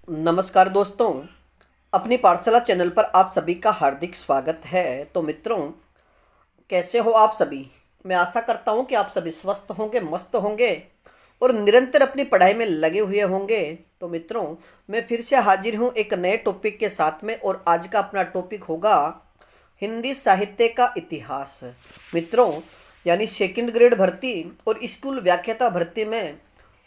नमस्कार दोस्तों, अपनी पाठशाला चैनल पर आप सभी का हार्दिक स्वागत है। तो मित्रों, कैसे हो आप सभी? मैं आशा करता हूं कि आप सभी स्वस्थ होंगे, मस्त होंगे और निरंतर अपनी पढ़ाई में लगे हुए होंगे। तो मित्रों, मैं फिर से हाजिर हूं एक नए टॉपिक के साथ में, और आज का अपना टॉपिक होगा हिंदी साहित्य का इतिहास। मित्रों, यानी सेकंड ग्रेड भर्ती और स्कूल व्याख्याता भर्ती में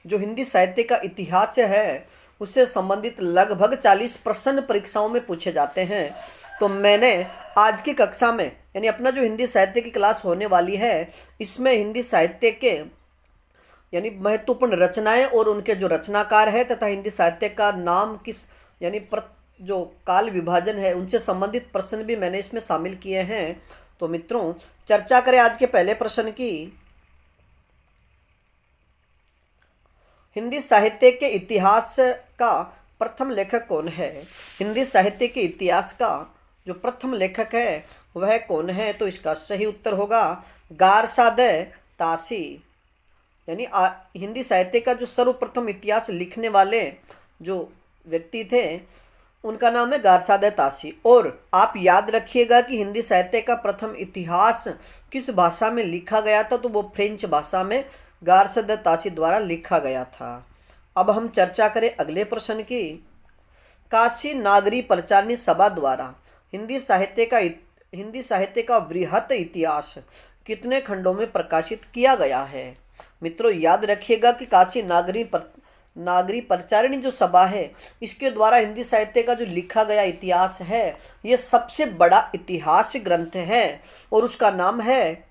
जो हिंदी साहित्य का इतिहास है, उससे संबंधित लगभग 40 प्रश्न परीक्षाओं में पूछे जाते हैं। तो मैंने आज की कक्षा में, यानी अपना जो हिंदी साहित्य की क्लास होने वाली है, इसमें हिंदी साहित्य के यानी महत्वपूर्ण रचनाएं और उनके जो रचनाकार है तथा हिंदी साहित्य का नाम किस, यानी जो काल विभाजन है, उनसे संबंधित प्रश्न भी मैंने इसमें शामिल किए हैं। तो मित्रों, चर्चा करें आज के पहले प्रश्न की। हिंदी साहित्य के इतिहास का प्रथम लेखक कौन है? हिंदी साहित्य के इतिहास का जो प्रथम लेखक है वह कौन है? तो इसका सही उत्तर होगा गारसादे तासी। यानी हिंदी साहित्य का जो सर्वप्रथम इतिहास लिखने वाले जो व्यक्ति थे, उनका नाम है गारसादे तासी। और आप याद रखिएगा कि हिंदी साहित्य का प्रथम इतिहास किस भाषा में लिखा गया था, तो वो फ्रेंच भाषा में गारसादे तासी द्वारा लिखा गया था। अब हम चर्चा करें अगले प्रश्न की। काशी नागरी प्रचारणी सभा द्वारा हिंदी साहित्य का वृहत इतिहास कितने खंडों में प्रकाशित किया गया है? मित्रों, याद रखिएगा कि काशी नागरी प्रचारिणी जो सभा है, इसके द्वारा हिंदी साहित्य का जो लिखा गया इतिहास है, ये सबसे बड़ा इतिहास ग्रंथ है और उसका नाम है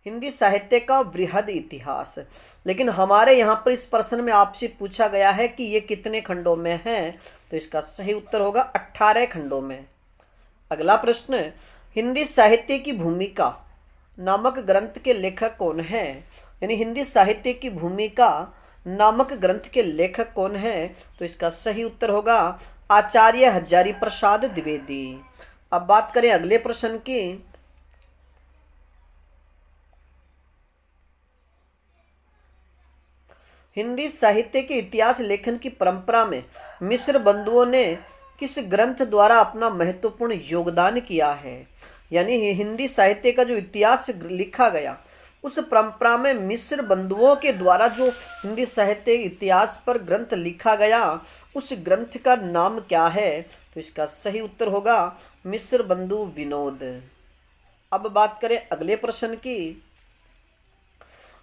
हिंदी साहित्य का वृहद इतिहास। लेकिन हमारे यहाँ पर इस प्रश्न में आपसे पूछा गया है कि ये कितने खंडों में है, तो इसका सही उत्तर होगा 18 खंडों में। अगला प्रश्न, हिंदी साहित्य की भूमिका नामक ग्रंथ के लेखक कौन है? यानी हिंदी साहित्य की भूमिका नामक ग्रंथ के लेखक कौन है? तो इसका सही उत्तर होगा आचार्य हजारी प्रसाद द्विवेदी। अब बात करें अगले प्रश्न की। हिंदी साहित्य के इतिहास लेखन की परंपरा में मिस्र बंधुओं ने किस ग्रंथ द्वारा अपना महत्वपूर्ण योगदान किया है? यानी हिंदी साहित्य का जो इतिहास लिखा गया, उस परंपरा में मिस्र बंधुओं के द्वारा जो हिंदी साहित्य इतिहास पर ग्रंथ लिखा गया, उस ग्रंथ का नाम क्या है? तो इसका सही उत्तर होगा मिस्र बंधु विनोद। अब बात करें अगले प्रश्न की।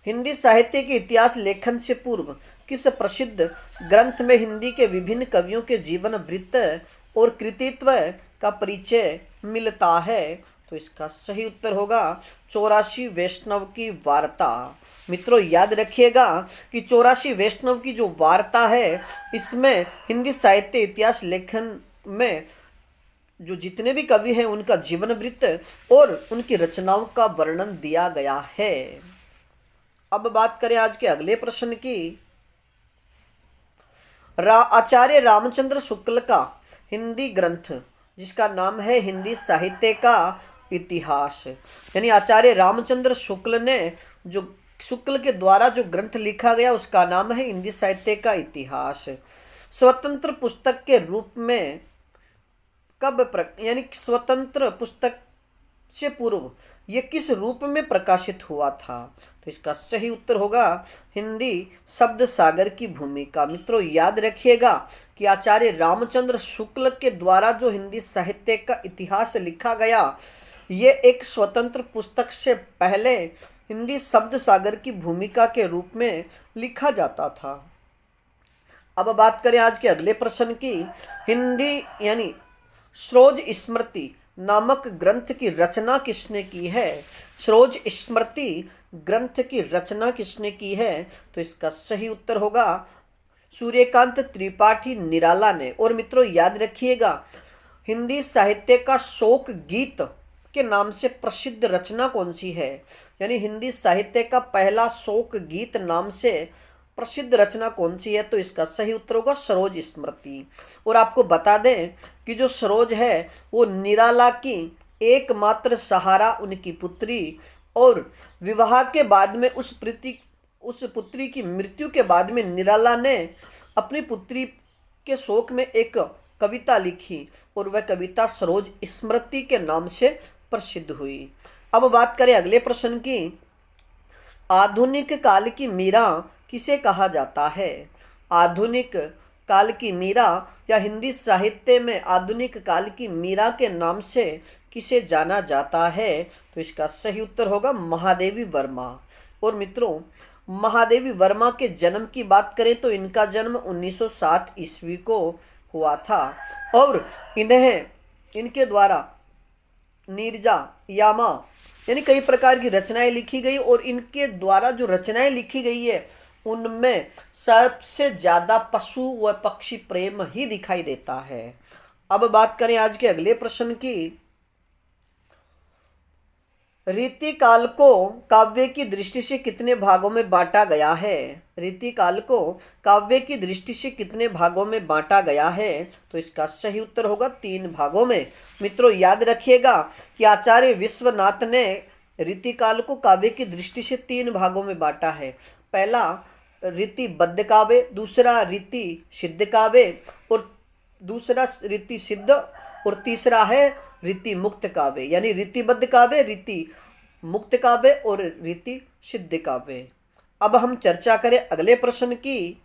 हिंदी साहित्य के इतिहास लेखन से पूर्व किस प्रसिद्ध ग्रंथ में हिंदी के विभिन्न कवियों के जीवन वृत्त और कृतित्व का परिचय मिलता है? तो इसका सही उत्तर होगा 84 वैष्णव की वार्ता। मित्रों, याद रखिएगा कि 84 वैष्णव की जो वार्ता है, इसमें हिंदी साहित्य इतिहास लेखन में जो जितने भी कवि हैं, उनका जीवन वृत्त और उनकी रचनाओं का वर्णन दिया गया है। अब बात करें आज के अगले प्रश्न की। आचार्य रामचंद्र शुक्ल का हिंदी ग्रंथ, जिसका नाम है हिंदी साहित्य का इतिहास, यानी आचार्य रामचंद्र शुक्ल ने जो शुक्ल के द्वारा जो ग्रंथ लिखा गया, उसका नाम है हिंदी साहित्य का इतिहास। स्वतंत्र पुस्तक के रूप में यानी स्वतंत्र पुस्तक से पूर्व ये किस रूप में प्रकाशित हुआ था? तो इसका सही उत्तर होगा हिंदी शब्द सागर की भूमिका। मित्रों, याद रखिएगा कि आचार्य रामचंद्र शुक्ल के द्वारा जो हिंदी साहित्य का इतिहास लिखा गया, ये एक स्वतंत्र पुस्तक से पहले हिंदी शब्द सागर की भूमिका के रूप में लिखा जाता था। अब बात करें आज के अगले प्रश्न की। हिंदी यानी सरोज स्मृति नामक ग्रंथ की रचना किसने की है? सरोज स्मृति ग्रंथ की रचना किसने की है? तो इसका सही उत्तर होगा सूर्यकांत त्रिपाठी निराला ने। और मित्रों, याद रखिएगा, हिंदी साहित्य का शोक गीत के नाम से प्रसिद्ध रचना कौन सी है? यानी हिंदी साहित्य का पहला शोक गीत नाम से प्रसिद्ध रचना कौन सी है? तो इसका सही उत्तर होगा सरोज स्मृति। और आपको बता दें कि जो सरोज है, वो निराला की एकमात्र सहारा उनकी पुत्री, और विवाह के बाद में उस पुत्री की मृत्यु के बाद में निराला ने अपनी पुत्री के शोक में एक कविता लिखी और वह कविता सरोज स्मृति के नाम से प्रसिद्ध हुई। अब बात करें अगले प्रश्न की, आधुनिक काल की मीरा किसे कहा जाता है? आधुनिक काल की मीरा या हिंदी साहित्य में आधुनिक काल की मीरा के नाम से किसे जाना जाता है? तो इसका सही उत्तर होगा महादेवी वर्मा। और मित्रों, महादेवी वर्मा के जन्म की बात करें तो इनका जन्म 1907 ईस्वी को हुआ था और इनके द्वारा नीरजा, यामा यानी कई प्रकार की रचनाएं लिखी गई और इनके द्वारा जो रचनाएं लिखी गई है उनमें सबसे ज्यादा पशु व पक्षी प्रेम ही दिखाई देता है। अब बात करें आज के अगले प्रश्न की, रीतिकाल को काव्य की दृष्टि से कितने भागों में बांटा गया है? रीतिकाल को काव्य की दृष्टि से कितने भागों में बांटा गया है? तो इसका सही उत्तर होगा 3 भागों में। मित्रों याद रखिएगा कि आचार्य विश्वनाथ ने रीतिकाल को काव्य की दृष्टि से 3 भागों में बांटा है। पहला रीतिबद्ध काव्य, दूसरा रीति सिद्ध काव्य और दूसरा रीति सिद्ध और तीसरा है रीति मुक्त काव्य, यानी रीतिबद्ध काव्य, रीति मुक्त काव्य और रीति सिद्ध काव्य। अब हम चर्चा करें अगले प्रश्न की,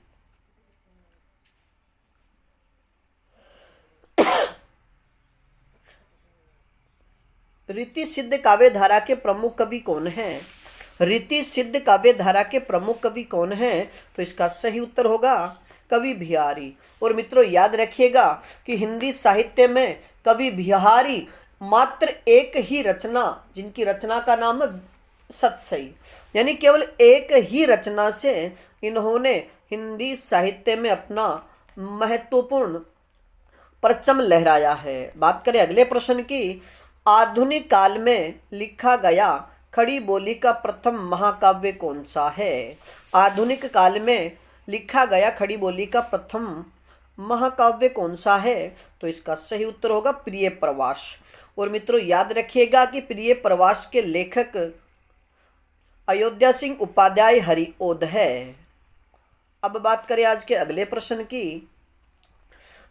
रीति सिद्ध काव्य धारा के प्रमुख कवि कौन हैं? रीति सिद्ध काव्य धारा के प्रमुख कवि कौन हैं? तो इसका सही उत्तर होगा कवि बिहारी। और मित्रों याद रखिएगा कि हिंदी साहित्य में कवि बिहारी मात्र एक ही रचना, जिनकी रचना का नाम है सतसई, यानी केवल एक ही रचना से इन्होंने हिंदी साहित्य में अपना महत्वपूर्ण परचम लहराया है। बात करें अगले प्रश्न की, आधुनिक काल में लिखा गया खड़ी बोली का प्रथम महाकाव्य कौन सा है? आधुनिक काल में लिखा गया खड़ी बोली का प्रथम महाकाव्य कौन सा है? तो इसका सही उत्तर होगा प्रिय प्रवास। और मित्रों याद रखिएगा कि प्रिय प्रवास के लेखक अयोध्या सिंह उपाध्याय हरिओद है। अब बात करें आज के अगले प्रश्न की,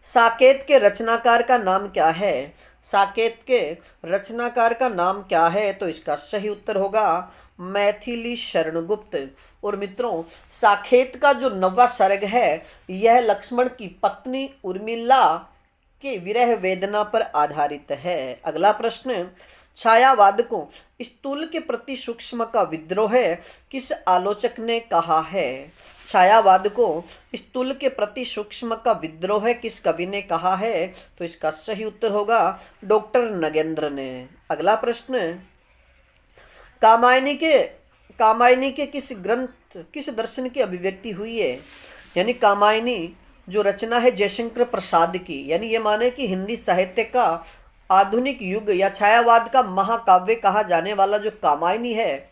साकेत के रचनाकार का नाम क्या है? साकेत के रचनाकार का नाम क्या है? तो इसका सही उत्तर होगा मैथिली शरण गुप्त। और मित्रों साकेत का जो 9वां सर्ग है यह लक्ष्मण की पत्नी उर्मिला के विरह वेदना पर आधारित है। अगला प्रश्न, छायावाद को स्थूल के प्रति सूक्ष्म का विद्रोह है किस आलोचक ने कहा है? छायावाद को स्थूल के प्रति सूक्ष्म का विद्रोह है किस कवि ने कहा है? तो इसका सही उत्तर होगा डॉक्टर नगेंद्र ने। अगला प्रश्न, कामायनी के किस दर्शन की अभिव्यक्ति हुई है? यानी कामायनी जो रचना है जयशंकर प्रसाद की, यानी ये माने कि हिंदी साहित्य का आधुनिक युग या छायावाद का महाकाव्य कहा जाने वाला जो कामायनी है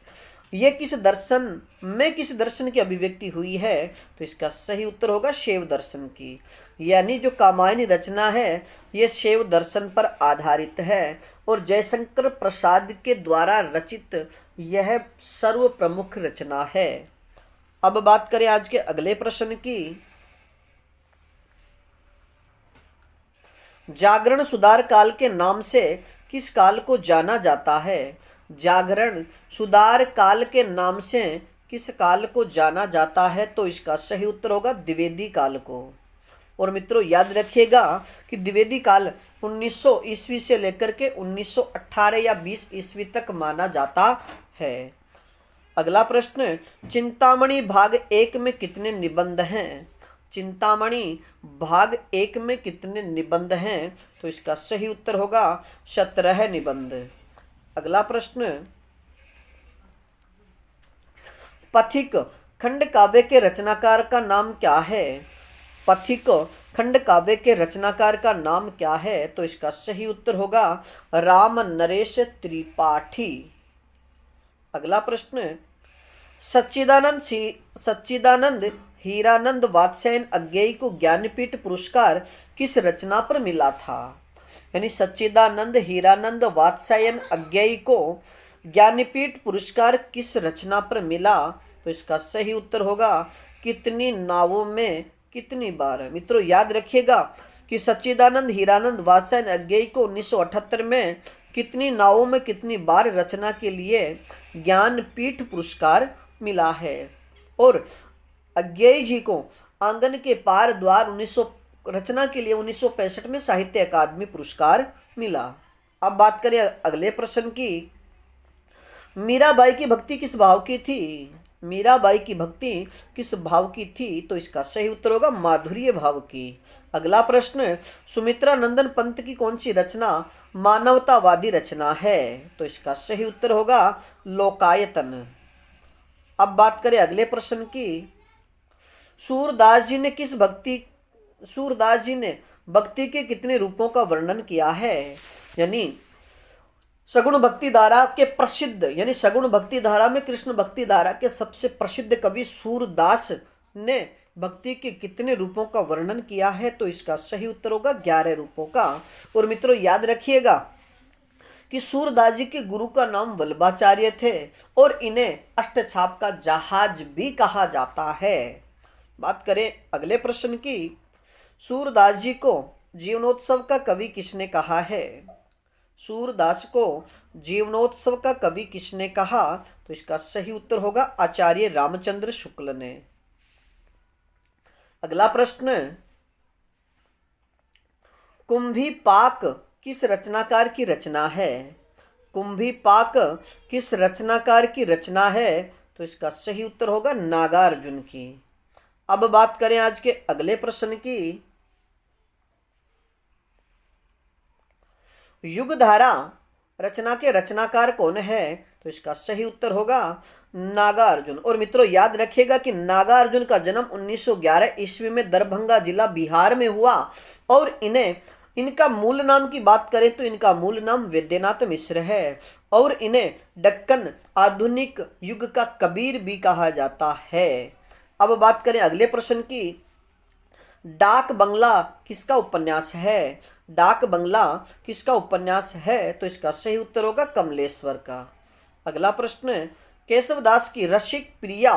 ये किस दर्शन की अभिव्यक्ति हुई है? तो इसका सही उत्तर होगा शैव दर्शन की। यानी जो कामायनी रचना है ये शैव दर्शन पर आधारित है और जयशंकर प्रसाद के द्वारा रचित यह सर्व प्रमुख रचना है। अब बात करें आज के अगले प्रश्न की, जागरण सुधार काल के नाम से किस काल को जाना जाता है? जागरण सुधार काल के नाम से किस काल को जाना जाता है? तो इसका सही उत्तर होगा द्विवेदी काल को। और मित्रों याद रखिएगा कि द्विवेदी काल 1900 ईस्वी से लेकर के 1918 या 20 ईस्वी तक माना जाता है। अगला प्रश्न, चिंतामणि भाग 1 में कितने निबंध हैं? चिंतामणि भाग 1 में कितने निबंध हैं? तो इसका सही उत्तर होगा 17 निबंध। अगला प्रश्न, पथिक खंड काव्य के रचनाकार का नाम क्या है? पथिक खंड काव्य के रचनाकार का नाम क्या है? तो इसका सही उत्तर होगा राम नरेश त्रिपाठी। अगला प्रश्न, सच्चिदानंद हीरानंद वात्स्यायन अज्ञेय को ज्ञानपीठ पुरस्कार किस रचना पर मिला था? यानी सच्चिदानंद हीरानंद वात्स्यायन अज्ञेय को ज्ञानपीठ पुरस्कार किस रचना पर मिला? तो इसका सही उत्तर होगा कितनी नावों में कितनी बार? मित्रों याद रखिएगा कि सच्चिदानंद हीरानंद वात्स्यायन अज्ञेय को 1978 में कितनी नावों में कितनी बार रचना के लिए ज्ञानपीठ पुरस्कार मिला है। और अज्ञेय जी को आंगन के पार द्वार 1900 रचना के लिए 1965 में साहित्य अकादमी पुरस्कार मिला। अब बात करें अगले प्रश्न की। मीराबाई की भक्ति किस भाव की थी? मीराबाई की भक्ति किस भाव की थी? तो इसका सही उत्तर होगा माधुर्य भाव की। अगला प्रश्न, सुमित्रा नंदन पंत की कौन सी रचना मानवतावादी रचना है? तो इसका सही उत्तर होगा लोकायतन। अब बात करें अगले प्रश्न की। सूरदास जी ने भक्ति के कितने रूपों का वर्णन किया है? यानी सगुण भक्ति धारा के प्रसिद्ध, यानी सगुण भक्ति धारा में कृष्ण भक्ति धारा के सबसे प्रसिद्ध कवि सूरदास ने भक्ति के कितने रूपों का वर्णन किया है? तो इसका सही उत्तर होगा 11 रूपों का। और मित्रों याद रखिएगा कि सूरदास जी के गुरु का नाम वल्लभाचार्य थे और इन्हें अष्टछाप का जहाज भी कहा जाता है। बात करें अगले प्रश्न की। सूरदास जी को जीवनोत्सव का कवि किसने कहा है? सूरदास को जीवनोत्सव का कवि किसने कहा? तो इसका सही उत्तर होगा आचार्य रामचंद्र शुक्ल ने। अगला प्रश्न, कुंभी पाक किस रचनाकार की रचना है? कुंभी पाक किस रचनाकार की रचना है? तो इसका सही उत्तर होगा नागार्जुन की। अब बात करें आज के अगले प्रश्न की। युगधारा रचना के रचनाकार कौन है? तो इसका सही उत्तर होगा नागार्जुन। और मित्रों याद रखिएगा कि नागार्जुन का जन्म 1911 ईस्वी में दरभंगा जिला बिहार में हुआ और इनका मूल नाम की बात करें तो इनका मूल नाम वैद्यनाथ मिश्र है और इन्हें दक्कन आधुनिक युग का कबीर भी कहा जाता है। अब बात करें अगले प्रश्न की। डाक बंगला किसका उपन्यास है? डाक बंगला किसका उपन्यास है? तो इसका सही उत्तर होगा कमलेश्वर का। अगला प्रश्न, केशवदास की रसिक प्रिया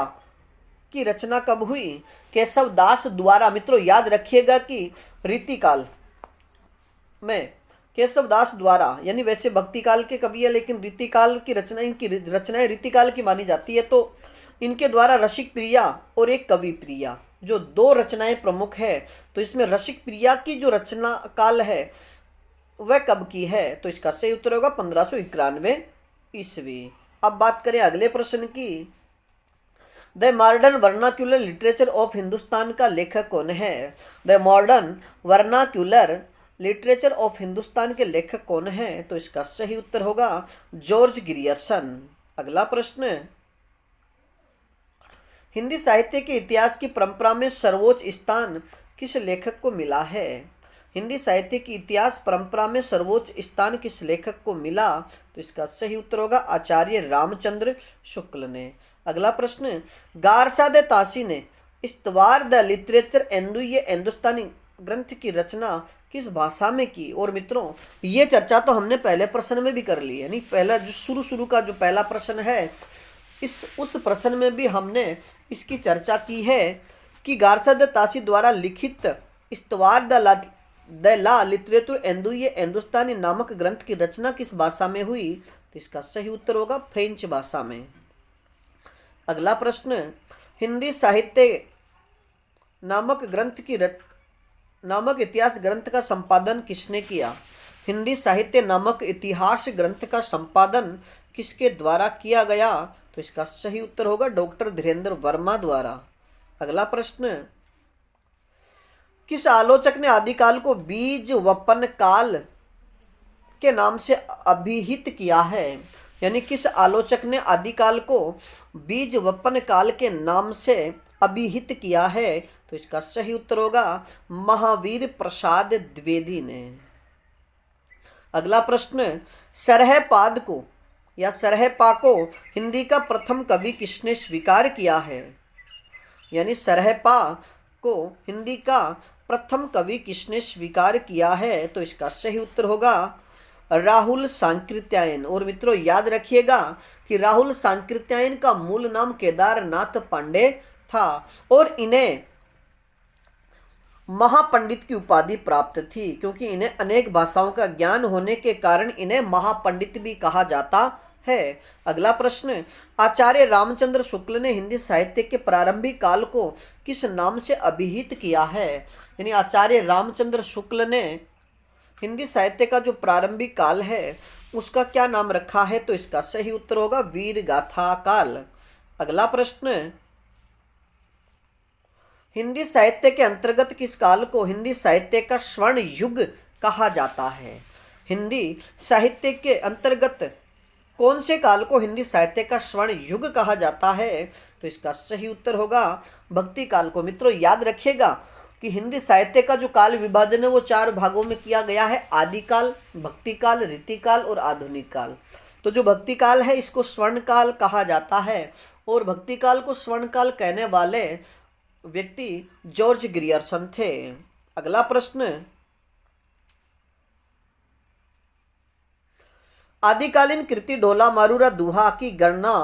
की रचना कब हुई? केशवदास द्वारा, मित्रों याद रखिएगा कि रीतिकाल में केशवदास द्वारा, यानी वैसे भक्ति काल के कवि है लेकिन रीतिकाल की रचना, इनकी रचनाएं रीतिकाल की मानी जाती है, तो इनके द्वारा रसिक प्रिया और एक कवि प्रिया जो 2 रचनाएं प्रमुख है। तो इसमें रसिक प्रिया की जो रचना काल है वह कब की है? तो इसका सही उत्तर होगा 1591 ईस्वी। अब बात करें अगले प्रश्न की। The modern vernacular literature of Hindustan का लेखक कौन है? The modern vernacular literature of Hindustan के लेखक कौन है? तो इसका सही उत्तर होगा जॉर्ज ग्रियर्सन। अगला प्रश्न, हिंदी साहित्य के इतिहास की परंपरा में सर्वोच्च स्थान किस लेखक को मिला है? हिंदी साहित्य की इतिहास परंपरा में सर्वोच्च स्थान किस लेखक को मिला? तो इसका सही उत्तर होगा आचार्य रामचंद्र शुक्ल ने। अगला प्रश्न, गारसा दे तासी ने इस्तवार द लिटरेचर एंदु ये हिंदुस्तानी ग्रंथ की रचना किस भाषा में की? और मित्रों ये चर्चा तो हमने पहले प्रश्न में भी कर ली है। नहीं, पहला जो शुरू का जो पहला प्रश्न है उस प्रश्न में भी हमने इसकी चर्चा की है कि गारसा द तासी द्वारा लिखित इस्तवार द ला लिटरेचर एंदु ये हिंदुस्तानी नामक ग्रंथ की रचना किस भाषा में हुई? तो इसका सही उत्तर होगा फ्रेंच भाषा में। अगला प्रश्न, हिंदी साहित्य नामक इतिहास ग्रंथ का संपादन किसने किया? हिंदी साहित्य नामक इतिहास ग्रंथ का संपादन किसके द्वारा किया गया? तो इसका सही उत्तर होगा डॉक्टर धीरेन्द्र वर्मा द्वारा। अगला प्रश्न, किस आलोचक ने आदिकाल को बीज वपन काल के नाम से अभिहित किया है? यानी किस आलोचक ने आदिकाल को बीज वपन काल के नाम से अभिहित किया है? तो इसका सही उत्तर होगा महावीर प्रसाद द्विवेदी ने। अगला प्रश्न, सरहपाद को या सरहपा को हिंदी का प्रथम कवि किसने स्वीकार किया है? यानी सरहपा को हिंदी का प्रथम कवि किसने स्वीकार किया है? तो इसका सही उत्तर होगा राहुल सांकृत्यायन। और मित्रों याद रखिएगा कि राहुल सांकृत्यायन का मूल नाम केदारनाथ पांडे था और इन्हें महापंडित की उपाधि प्राप्त थी, क्योंकि इन्हें अनेक भाषाओं का ज्ञान होने के कारण इन्हें महापंडित भी कहा जाता है। अगला प्रश्न, आचार्य रामचंद्र शुक्ल ने हिंदी साहित्य के प्रारंभिक काल को किस नाम से अभिहित किया है? यानी आचार्य रामचंद्र शुक्ल ने हिंदी साहित्य का जो प्रारंभिक काल है उसका क्या नाम रखा है? तो इसका सही उत्तर होगा वीर गाथा काल। अगला प्रश्न, हिंदी साहित्य के अंतर्गत किस काल को हिंदी साहित्य का स्वर्ण युग कहा जाता है? हिंदी साहित्य के अंतर्गत कौन से काल को हिंदी साहित्य का स्वर्ण युग कहा जाता है? तो इसका सही उत्तर होगा भक्ति काल को। मित्रों याद रखिएगा कि हिंदी साहित्य का जो काल विभाजन है वो 4 भागों में किया गया है, आदिकाल, भक्ति काल, रीतिकाल और आधुनिक काल। तो जो भक्ति काल है इसको स्वर्ण काल कहा जाता है, और भक्ति काल को स्वर्ण काल कहने वाले व्यक्ति जॉर्ज ग्रियर्सन थे। अगला प्रश्न, आदिकालीन कृति ढोला मारूरा दुहा की गणना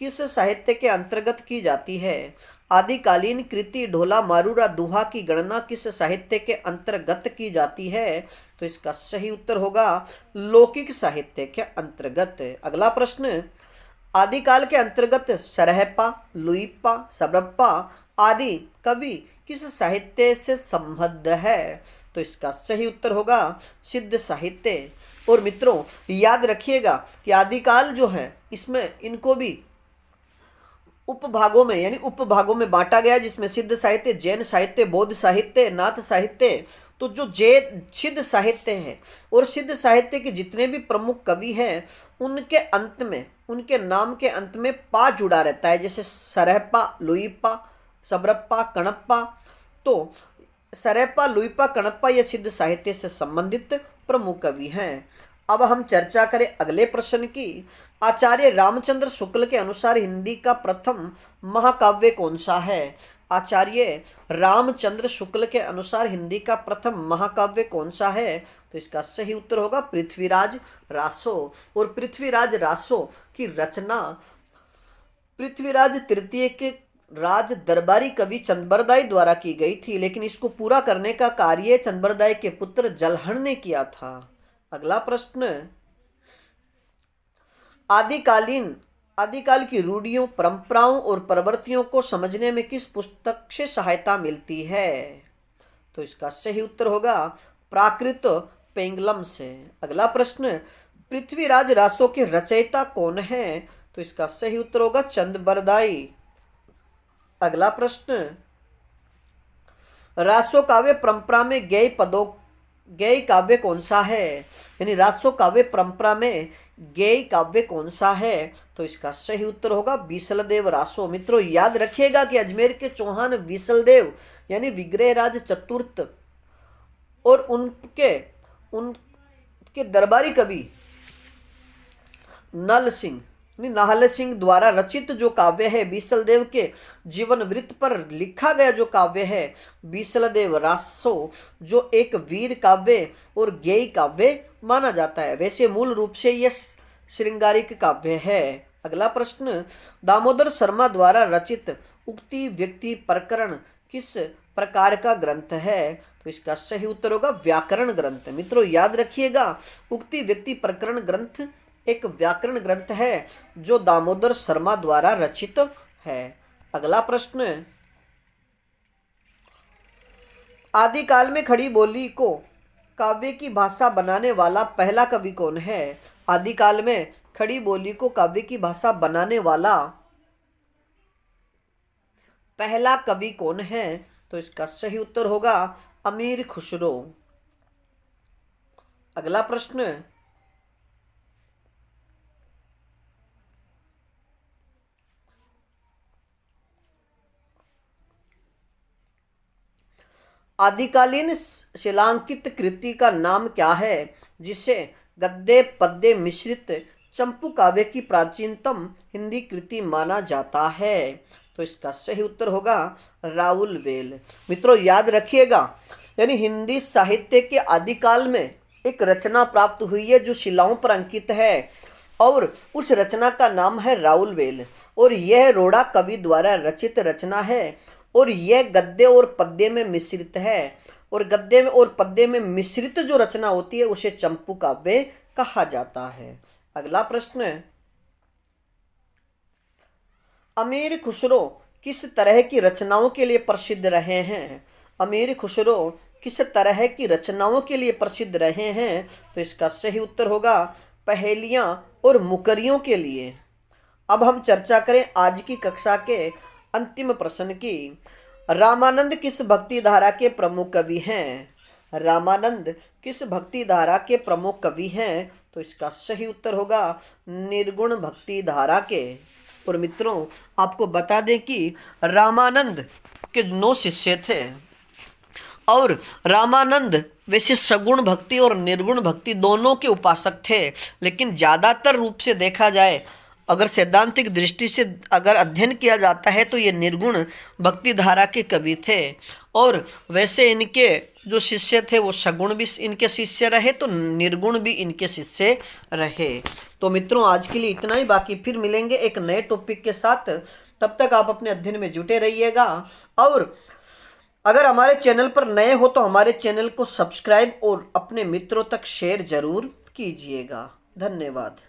किस साहित्य के अंतर्गत की जाती है? आदिकालीन कृति ढोला मारूरा दुहा की गणना किस साहित्य के अंतर्गत की जाती है? तो इसका सही उत्तर होगा लौकिक साहित्य के अंतर्गत। अगला प्रश्न, आदिकाल के अंतर्गत सरहप्पा, लुइप्पा, सबरप्पा आदि कवि किस साहित्य से संबद्ध है? तो इसका सही उत्तर होगा सिद्ध साहित्य। और मित्रों याद रखिएगा कि आदिकाल जो है इसमें इनको भी उपभागों में यानी उपभागों में बांटा गया, जिसमें सिद्ध साहित्य, जैन साहित्य, बौद्ध साहित्य, नाथ साहित्य। तो जो सिद्ध साहित्य है और सिद्ध साहित्य के जितने भी प्रमुख कवि हैं उनके अंत में, उनके नाम के अंत में पा जुड़ा रहता है, जैसे सरहप्पा, लुइप्पा, सबरप्पा, कणप्पा। तो सरहप्पा, लुइप्पा, कणप्पा ये सिद्ध साहित्य से संबंधित प्रमुख कवि हैं। अब हम चर्चा करें अगले प्रश्न की। आचार्य रामचंद्र शुक्ल के अनुसार हिंदी का प्रथम महाकाव्य कौन सा है? आचार्य रामचंद्र शुक्ल के अनुसार हिंदी का प्रथम महाकाव्य कौन सा है? तो इसका सही उत्तर होगा पृथ्वीराज रासो। और पृथ्वीराज रासो की रचना पृथ्वीराज तृतीय के राज दरबारी कवि चंद्रबरदाई द्वारा की गई थी, लेकिन इसको पूरा करने का कार्य चंद्रबरदाई के पुत्र जलहण ने किया था। अगला प्रश्न, आदिकाल की रूढ़ियों, परंपराओं और प्रवृत्तियों को समझने में किस पुस्तक से सहायता मिलती है? तो इसका सही उत्तर होगा प्राकृत पेंगलम से। अगला प्रश्न, पृथ्वीराज रासो के रचयिता कौन है? तो इसका सही उत्तर होगा चंद्रबरदाई। अगला प्रश्न, रासो काव्य परंपरा में गेय काव्य कौन सा है? यानी रासो काव्य परंपरा में गेय काव्य कौन सा है? तो इसका सही उत्तर होगा बीसलदेव रासो। मित्रों याद रखिएगा कि अजमेर के चौहान बीसलदेव यानी विग्रहराज चतुर्थ और उनके दरबारी कवि नाहल सिंह द्वारा रचित जो काव्य है, बीसलदेव के जीवन वृत्त पर लिखा गया जो काव्य है बीसलदेव रासो, जो एक वीर काव्य और गेय काव्य माना जाता है। वैसे मूल रूप से यह श्रृंगारिक काव्य है। अगला प्रश्न, दामोदर शर्मा द्वारा रचित उक्ति व्यक्ति प्रकरण किस प्रकार का ग्रंथ है? तो इसका सही उत्तर होगा व्याकरण ग्रंथ। मित्रों याद रखिएगा उक्ति व्यक्ति प्रकरण ग्रंथ एक व्याकरण ग्रंथ है जो दामोदर शर्मा द्वारा रचित है। अगला प्रश्न, आदिकाल में खड़ी बोली को काव्य की भाषा बनाने वाला पहला कवि कौन है? आदिकाल में खड़ी बोली को काव्य की भाषा बनाने वाला पहला कवि कौन है? तो इसका सही उत्तर होगा अमीर खुसरो। अगला प्रश्न, आदिकालीन शिलांकित कृति का नाम क्या है जिसे गद्य पद्य मिश्रित चंपू काव्य की प्राचीनतम हिंदी कृति माना जाता है? तो इसका सही उत्तर होगा राउल वेल। मित्रों याद रखिएगा यानी हिंदी साहित्य के आदिकाल में एक रचना प्राप्त हुई है जो शिलाओं पर अंकित है और उस रचना का नाम है राउल वेल, और यह रोड़ा कवि द्वारा रचित रचना है और यह गद्य और पद्य में मिश्रित है, और गद्य में और पद्य में मिश्रित जो रचना होती है उसे चंपू काव्य कहा जाता है। अगला प्रश्न है, अमीर खुसरो किस तरह की रचनाओं के लिए प्रसिद्ध रहे हैं? अमीर खुसरो किस तरह की रचनाओं के लिए प्रसिद्ध रहे हैं? तो इसका सही उत्तर होगा पहेलियां और मुकरियों के लिए। अब हम चर्चा करें आज की कक्षा के अंतिम प्रश्न की। रामानंद किस भक्ति धारा के प्रमुख कवि हैं? रामानंद किस भक्ति धारा के प्रमुख कवि हैं? तो इसका सही उत्तर होगा निर्गुण भक्ति धारा के। और मित्रों, आपको बता दें कि रामानंद के 9 शिष्य थे, और रामानंद वैसे सगुण भक्ति और निर्गुण भक्ति दोनों के उपासक थे, लेकिन ज़्यादातर रूप से देखा जाए, अगर सैद्धांतिक दृष्टि से अगर अध्ययन किया जाता है तो ये निर्गुण भक्ति धारा के कवि थे। और वैसे इनके जो शिष्य थे वो सगुण भी इनके शिष्य रहे, तो निर्गुण भी इनके शिष्य रहे। तो मित्रों, आज के लिए इतना ही, बाकी फिर मिलेंगे एक नए टॉपिक के साथ। तब तक आप अपने अध्ययन में जुटे रहिएगा, और अगर हमारे चैनल पर नए हो तो हमारे चैनल को सब्सक्राइब और अपने मित्रों तक शेयर जरूर कीजिएगा। धन्यवाद।